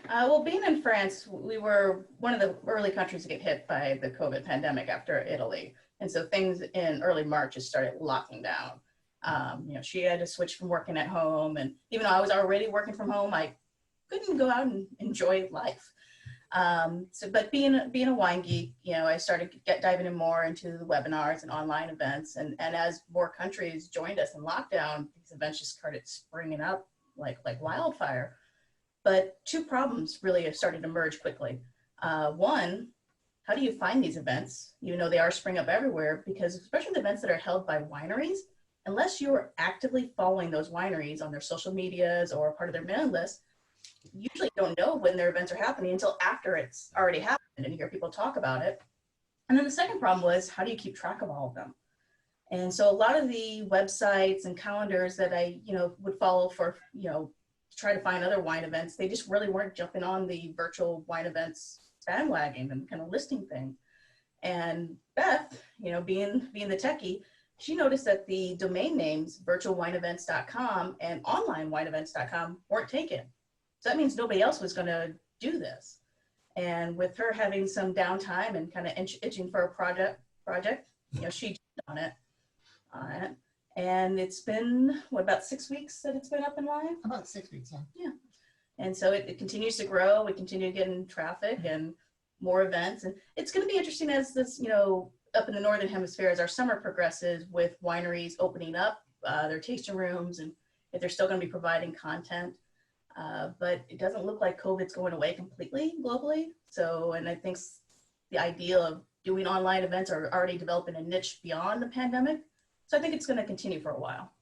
Well, being in France, we were one of the early countries to get hit by the COVID pandemic after Italy. And so things in early March just started locking down. She had to switch from working at home. And even though I was already working from home, I couldn't go out and enjoy life. But being a wine geek, I started diving in more into the webinars and online events. And as more countries joined us in lockdown, these events just started springing up like wildfire. But two problems really have started to emerge quickly. One, how do you find these events? They are spring up everywhere, because especially the events that are held by wineries, unless you're actively following those wineries on their social medias or part of their mailing list, you usually don't know when their events are happening until after it's already happened and you hear people talk about it. And then the second problem was, how do you keep track of all of them? And so a lot of the websites and calendars that I, would follow for, try to find other wine events, they just really weren't jumping on the virtual wine events bandwagon and kind of listing things. And Beth, being the techie, she noticed that the domain names virtualwineevents.com and onlinewineevents.com weren't taken. So that means nobody else was going to do this. And with her having some downtime and kind of itching for a project, she jumped on it. And it's been, about 6 weeks that it's been up and live? About 6 weeks, yeah. Yeah. And so it continues to grow. We continue to get in traffic and more events. And it's going to be interesting as this, up in the Northern Hemisphere, as our summer progresses, with wineries opening up their tasting rooms, and if they're still going to be providing content. But it doesn't look like COVID's going away completely globally. So, and I think the idea of doing online events are already developing a niche beyond the pandemic. So I think it's going to continue for a while.